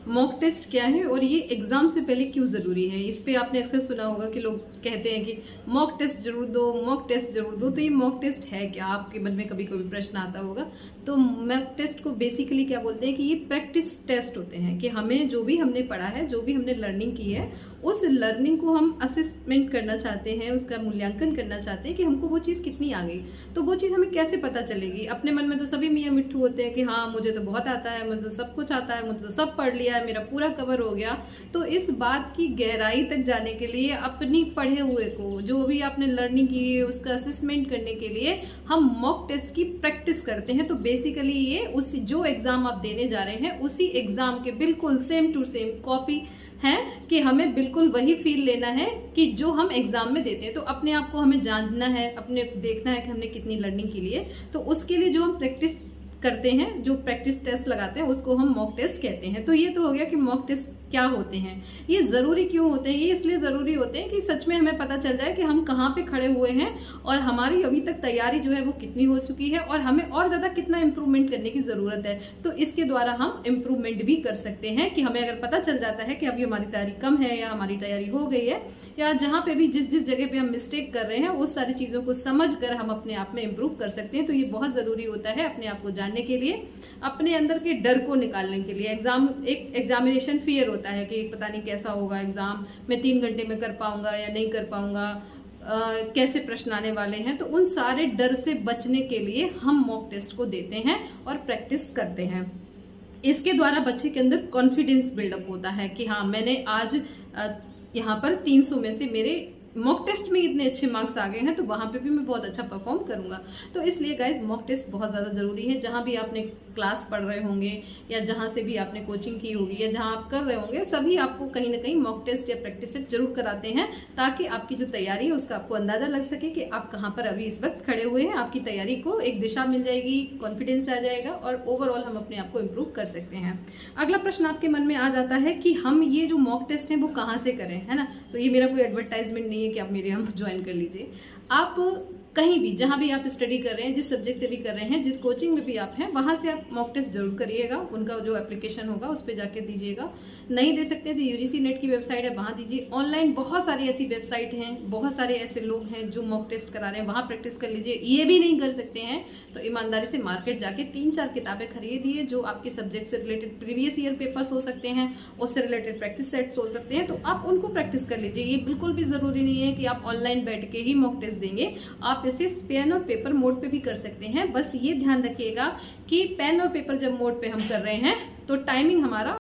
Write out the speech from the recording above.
Mock test क्या है और ये एग्जाम से पहले क्यों जरूरी है। इस पे आपने अक्सर सुना होगा कि लोग कहते हैं कि मॉक टेस्ट जरूर दो, मॉक टेस्ट जरूर दो। तो ये मॉक टेस्ट है क्या, आपके मन में कभी कभी प्रश्न आता होगा। तो मॉक टेस्ट को बेसिकली क्या बोलते हैं कि ये प्रैक्टिस टेस्ट होते हैं कि हमें जो भी हमने पढ़ा है, जो भी हमने लर्निंग की है, उस लर्निंग को हम असेसमेंट करना चाहते हैं, उसका मूल्यांकन करना चाहते हैं कि हमको वो चीज़ कितनी आ गई। तो वो चीज़ हमें कैसे पता चलेगी। अपने मन में तो सभी मियाँ मिट्ठू होते हैं कि हाँ मुझे तो बहुत आता है, मुझे तो सब कुछ आता है, मुझे तो सब पढ़ लिया है, मेरा पूरा कवर हो गया। तो इस बात की गहराई तक जाने के लिए अपनी पढ़े हुए को, जो भी आपने लर्निंग की है, उसका असेसमेंट करने के लिए हम मॉक टेस्ट की प्रैक्टिस करते हैं। तो बेसिकली ये उसी जो एग्जाम आप देने जा रहे हैं उसी एग्जाम के बिल्कुल सेम टू सेम कॉपी है कि हमें बिल्कुल वही फील लेना है कि जो हम एग्जाम में देते हैं। तो अपने आप को हमें जानना है, अपने देखना है कि हमने कितनी लर्निंग की लिए। तो उसके लिए जो हम प्रैक्टिस करते हैं, जो प्रैक्टिस टेस्ट लगाते हैं, उसको हम मॉक टेस्ट कहते हैं। तो ये तो हो गया कि मॉक टेस्ट क्या होते हैं, ये जरूरी क्यों होते हैं। ये इसलिए जरूरी होते हैं कि सच में हमें पता चल जाए कि हम कहाँ पे खड़े हुए हैं और हमारी अभी तक तैयारी जो है वो कितनी हो चुकी है और हमें और ज्यादा कितना इंप्रूवमेंट करने की जरूरत है। तो इसके द्वारा हम इंप्रूवमेंट भी कर सकते हैं कि हमें अगर पता चल जाता है कि अभी हमारी तैयारी कम है या हमारी तैयारी हो गई है, या जहाँ पे भी जिस जिस जगह पे हम मिस्टेक कर रहे हैं उस सारी चीजों को समझ कर हम अपने आप में इम्प्रूव कर सकते हैं। तो ये बहुत जरूरी होता है अपने आप को जानने के लिए, अपने अंदर के डर को निकालने के लिए। एक एग्जामिनेशन फियर होता है कि पता नहीं कैसा होगा एग्जाम, मैं 3 घंटे में कर पाऊंगा या नहीं कर पाऊंगा, कैसे प्रश्न आने वाले हैं। तो उन सारे डर से बचने के लिए हम मॉक टेस्ट को देते हैं और प्रैक्टिस करते हैं। इसके द्वारा बच्चे के अंदर कॉन्फिडेंस बिल्डअप होता है कि हाँ मैंने आज यहाँ पर 300 में से मेरे मॉक टेस्ट में इतने अच्छे मार्क्स आ गए हैं, तो वहां पे भी मैं बहुत अच्छा परफॉर्म करूंगा। तो इसलिए गाइज मॉक टेस्ट बहुत ज़्यादा ज़रूरी है। जहां भी आपने क्लास पढ़ रहे होंगे या जहां से भी आपने कोचिंग की होगी या जहां आप कर रहे होंगे, सभी आपको कहीं ना कहीं मॉक टेस्ट या प्रैक्टिस सेट जरूर कराते हैं, ताकि आपकी जो तैयारी है उसका आपको अंदाजा लग सके कि आप कहाँ पर अभी इस वक्त खड़े हुए हैं। आपकी तैयारी को एक दिशा मिल जाएगी, कॉन्फिडेंस आ जाएगा और ओवरऑल हम अपने आप को इम्प्रूव कर सकते हैं। अगला प्रश्न आपके मन में आ जाता है कि हम ये जो मॉक टेस्ट है वो कहाँ से करें, है ना। तो ये मेरा कोई एडवर्टाइजमेंट नहीं है कि आप मेरे यहाँ ज्वाइन कर लीजिए। आप कहीं भी जहां भी आप स्टडी कर रहे हैं, जिस सब्जेक्ट से भी कर रहे हैं, जिस कोचिंग में भी आप हैं, वहां से आप मॉक टेस्ट जरूर करिएगा। उनका जो एप्लीकेशन होगा उस पर जाके दीजिएगा। नहीं दे सकते तो यूजीसी नेट की वेबसाइट है, वहां दीजिए। ऑनलाइन बहुत सारी ऐसी वेबसाइट हैं, बहुत सारे ऐसे लोग हैं जो मॉक टेस्ट करा रहे हैं, वहां प्रैक्टिस कर लीजिए। ये भी नहीं कर सकते हैं तो ईमानदारी से मार्केट जाके 3-4 किताबें खरीदिए जो आपके सब्जेक्ट से रिलेटेड प्रीवियस ईयर पेपर्स हो सकते हैं, उससे रिलेटेड प्रैक्टिस सेट्स हो सकते हैं, तो आप उनको प्रैक्टिस कर लीजिए। ये बिल्कुल भी जरूरी नहीं है कि आप ऑनलाइन बैठ के ही मॉक टेस्ट देंगे, आप इसे पेन और पेपर मोड पे भी कर सकते हैं। बस ये ध्यान रखिएगा कि पेन और पेपर जब मोड पे हम कर रहे हैं तो टाइमिंग हमारा